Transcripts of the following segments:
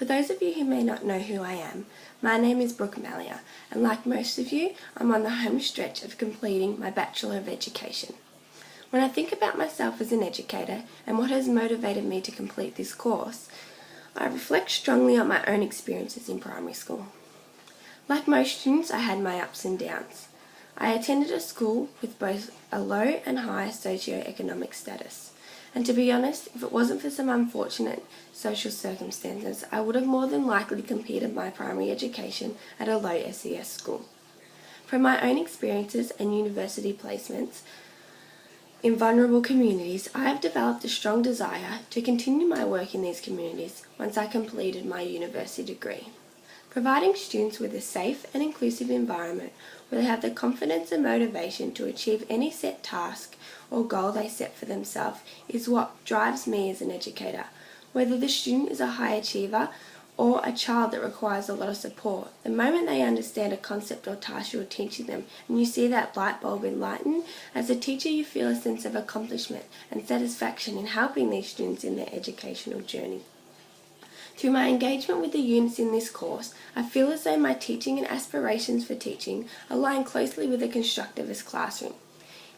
For those of you who may not know who I am, my name is Brooke, and like most of you, I'm on the home stretch of completing my Bachelor of Education. When I think about myself as an educator and what has motivated me to complete this course, I reflect strongly on my own experiences in primary school. Like most students, I had my ups and downs. I attended a school with both a low and high socio-economic status. And to be honest, if it wasn't for some unfortunate social circumstances, I would have more than likely completed my primary education at a low SES school. From my own experiences and university placements in vulnerable communities, I have developed a strong desire to continue my work in these communities once I completed my university degree. Providing students with a safe and inclusive environment where they have the confidence and motivation to achieve any set task or goal they set for themselves is what drives me as an educator. Whether the student is a high achiever or a child that requires a lot of support, the moment they understand a concept or task you're teaching them and you see that light bulb enlighten, as a teacher you feel a sense of accomplishment and satisfaction in helping these students in their educational journey. Through my engagement with the units in this course, I feel as though my teaching and aspirations for teaching align closely with a constructivist classroom.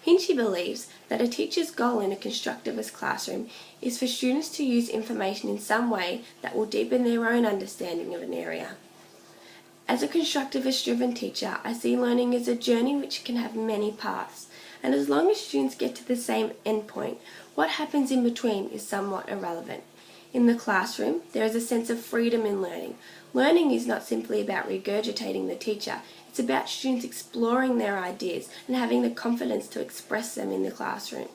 Hinchy believes that a teacher's goal in a constructivist classroom is for students to use information in some way that will deepen their own understanding of an area. As a constructivist-driven teacher, I see learning as a journey which can have many paths, and as long as students get to the same endpoint, what happens in between is somewhat irrelevant. In the classroom, there is a sense of freedom in learning. Learning is not simply about regurgitating the teacher, it's about students exploring their ideas and having the confidence to express them in the classroom.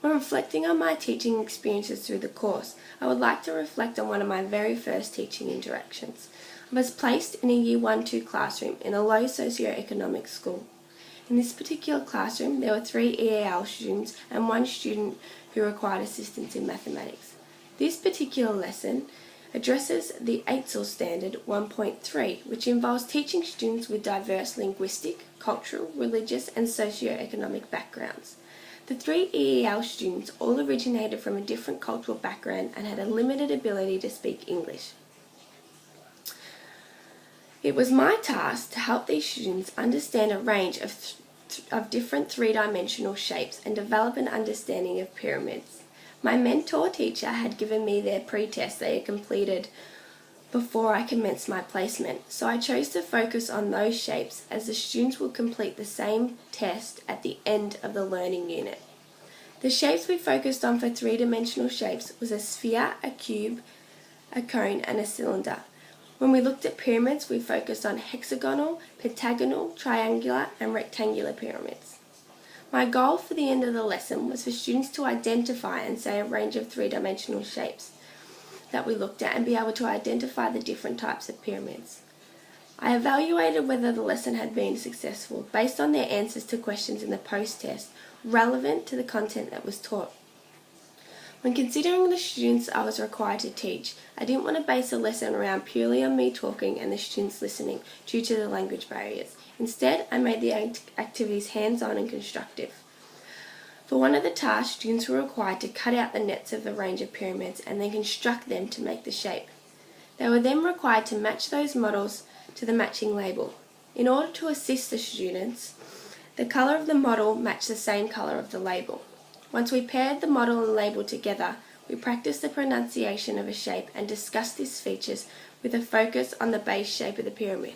When reflecting on my teaching experiences through the course, I would like to reflect on one of my very first teaching interactions. I was placed in a Year 1-2 classroom in a low socio-economic school. In this particular classroom, there were 3 EAL students and 1 student who required assistance in mathematics. This particular lesson addresses the AITSL Standard 1.3, which involves teaching students with diverse linguistic, cultural, religious and socio-economic backgrounds. The 3 EEL students all originated from a different cultural background and had a limited ability to speak English. It was my task to help these students understand a range of different 3-dimensional shapes and develop an understanding of pyramids. My mentor teacher had given me their pre-test they had completed before I commenced my placement, so I chose to focus on those shapes as the students would complete the same test at the end of the learning unit. The shapes we focused on for 3-dimensional shapes was a sphere, a cube, a cone and a cylinder. When we looked at pyramids, we focused on hexagonal, pentagonal, triangular and rectangular pyramids. My goal for the end of the lesson was for students to identify and say a range of 3-dimensional shapes that we looked at and be able to identify the different types of pyramids. I evaluated whether the lesson had been successful based on their answers to questions in the post-test relevant to the content that was taught. When considering the students I was required to teach, I didn't want to base a lesson around purely on me talking and the students listening due to the language barriers. Instead, I made the activities hands-on and constructive. For one of the tasks, students were required to cut out the nets of the range of pyramids and then construct them to make the shape. They were then required to match those models to the matching label. In order to assist the students, the colour of the model matched the same colour of the label. Once we paired the model and label together, we practiced the pronunciation of a shape and discussed its features with a focus on the base shape of the pyramid.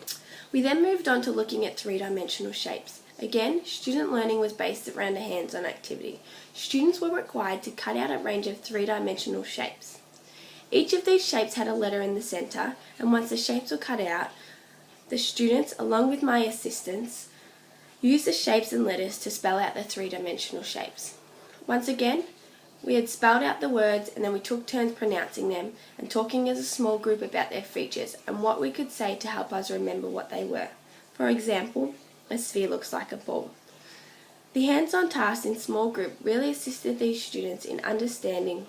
We then moved on to looking at 3-dimensional shapes. Again, student learning was based around a hands-on activity. Students were required to cut out a range of 3-dimensional shapes. Each of these shapes had a letter in the centre, and once the shapes were cut out, the students, along with my assistants, used the shapes and letters to spell out the 3-dimensional shapes. Once again, we had spelled out the words and then we took turns pronouncing them and talking as a small group about their features and what we could say to help us remember what they were. For example, a sphere looks like a ball. The hands-on tasks in small group really assisted these students in understanding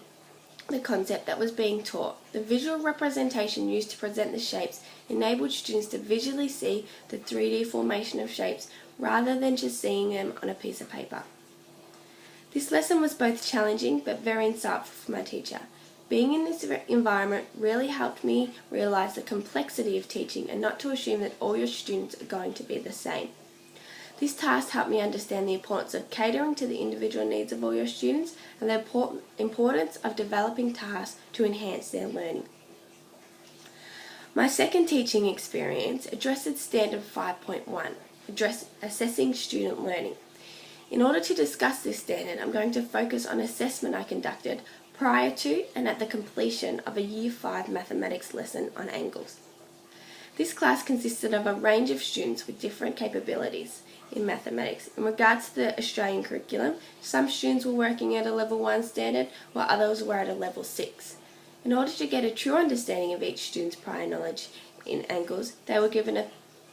the concept that was being taught. The visual representation used to present the shapes enabled students to visually see the 3D formation of shapes rather than just seeing them on a piece of paper. This lesson was both challenging but very insightful for my teacher. Being in this environment really helped me realise the complexity of teaching and not to assume that all your students are going to be the same. This task helped me understand the importance of catering to the individual needs of all your students and the importance of developing tasks to enhance their learning. My second teaching experience addressed Standard 5.1, assessing student learning. In order to discuss this standard, I'm going to focus on assessment I conducted prior to and at the completion of a Year 5 mathematics lesson on angles. This class consisted of a range of students with different capabilities in mathematics. In regards to the Australian curriculum, some students were working at a Level 1 standard while others were at a Level 6. In order to get a true understanding of each student's prior knowledge in angles, they were given a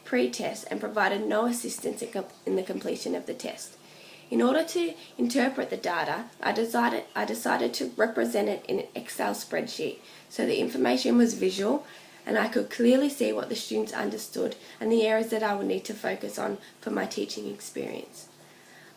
pre-test and provided no assistance in the completion of the test. In order to interpret the data, I decided to represent it in an Excel spreadsheet so the information was visual and I could clearly see what the students understood and the areas that I would need to focus on for my teaching experience.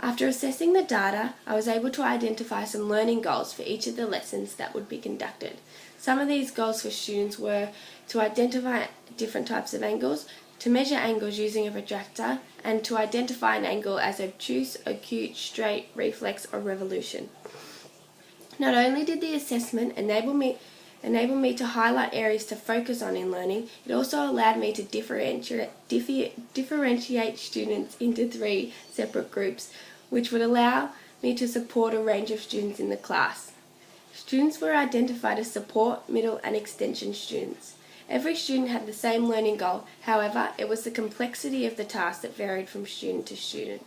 After assessing the data, I was able to identify some learning goals for each of the lessons that would be conducted. Some of these goals for students were to identify different types of angles, to measure angles using a protractor, and to identify an angle as obtuse, acute, straight, reflex, or revolution. Not only did the assessment enable me to highlight areas to focus on in learning, it also allowed me to differentiate students into 3 separate groups, which would allow me to support a range of students in the class. Students were identified as support, middle, and extension students. Every student had the same learning goal, however, it was the complexity of the task that varied from student to student.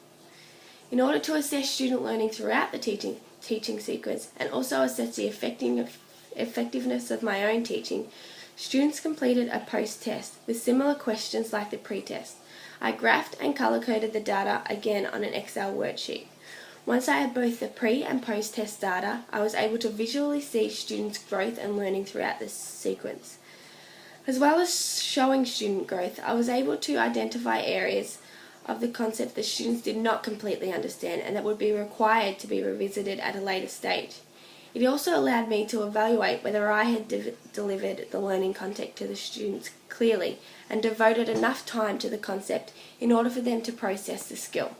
In order to assess student learning throughout the teaching sequence and also assess the effectiveness of my own teaching, students completed a post-test with similar questions like the pre-test. I graphed and colour-coded the data again on an Excel worksheet. Once I had both the pre- and post-test data, I was able to visually see students' growth and learning throughout this sequence. As well as showing student growth, I was able to identify areas of the concept that students did not completely understand and that would be required to be revisited at a later stage. It also allowed me to evaluate whether I had delivered the learning content to the students clearly and devoted enough time to the concept in order for them to process the skill.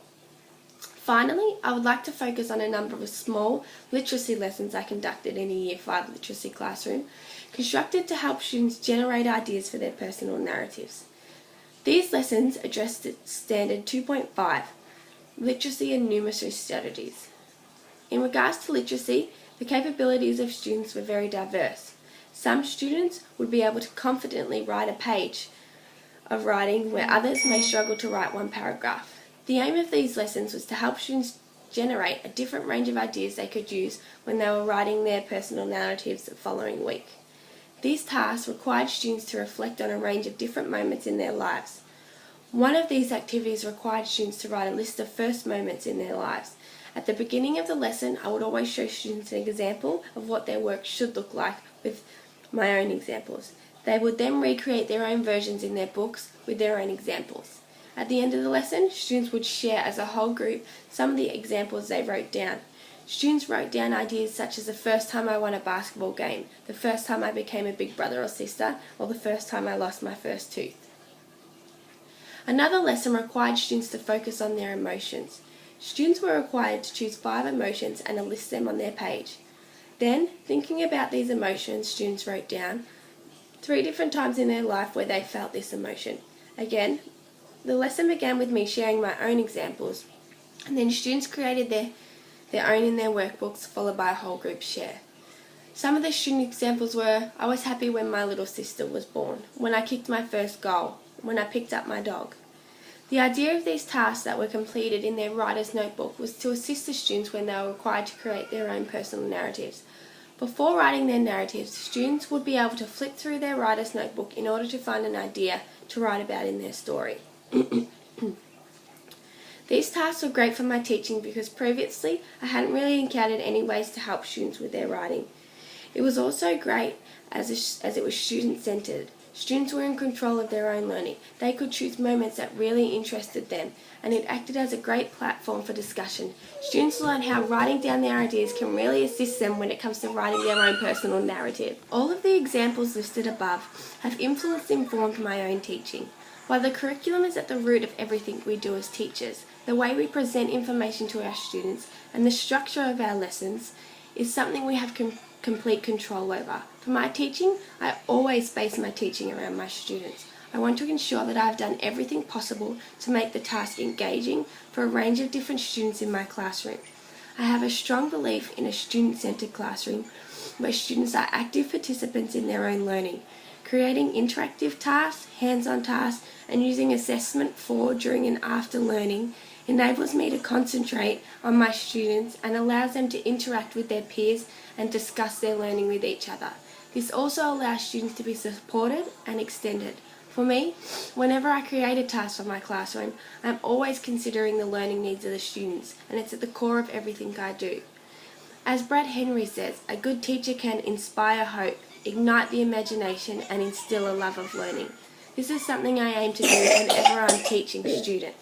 Finally, I would like to focus on a number of small literacy lessons I conducted in a Year 5 literacy classroom, constructed to help students generate ideas for their personal narratives. These lessons addressed Standard 2.5, Literacy and Numeracy Strategies. In regards to literacy, the capabilities of students were very diverse. Some students would be able to confidently write a page of writing where others may struggle to write one paragraph. The aim of these lessons was to help students generate a different range of ideas they could use when they were writing their personal narratives the following week. These tasks required students to reflect on a range of different moments in their lives. One of these activities required students to write a list of first moments in their lives. At the beginning of the lesson, I would always show students an example of what their work should look like with my own examples. They would then recreate their own versions in their books with their own examples. At the end of the lesson, students would share as a whole group some of the examples they wrote down. Students wrote down ideas such as the first time I won a basketball game, the first time I became a big brother or sister, or the first time I lost my first tooth. Another lesson required students to focus on their emotions. Students were required to choose 5 emotions and to list them on their page. Then, thinking about these emotions, students wrote down 3 different times in their life where they felt this emotion. Again, the lesson began with me sharing my own examples, and then students created their own in their workbooks, followed by a whole group share. Some of the student examples were, I was happy when my little sister was born, when I kicked my first goal, when I picked up my dog. The idea of these tasks that were completed in their writer's notebook was to assist the students when they were required to create their own personal narratives. Before writing their narratives, students would be able to flip through their writer's notebook in order to find an idea to write about in their story. These tasks were great for my teaching because previously I hadn't really encountered any ways to help students with their writing. It was also great as it was student-centered. Students were in control of their own learning. They could choose moments that really interested them, and it acted as a great platform for discussion. Students learned how writing down their ideas can really assist them when it comes to writing their own personal narrative. All of the examples listed above have influenced and informed my own teaching. While the curriculum is at the root of everything we do as teachers, the way we present information to our students and the structure of our lessons is something we have complete control over. For my teaching, I always base my teaching around my students. I want to ensure that I've done everything possible to make the task engaging for a range of different students in my classroom. I have a strong belief in a student-centered classroom where students are active participants in their own learning. Creating interactive tasks, hands-on tasks, and using assessment for, during and after learning enables me to concentrate on my students and allows them to interact with their peers and discuss their learning with each other. This also allows students to be supported and extended. For me, whenever I create a task for my classroom, I'm always considering the learning needs of the students, and it's at the core of everything I do. As Brad Henry says, a good teacher can inspire hope, ignite the imagination, and instill a love of learning. This is something I aim to do whenever I'm teaching students.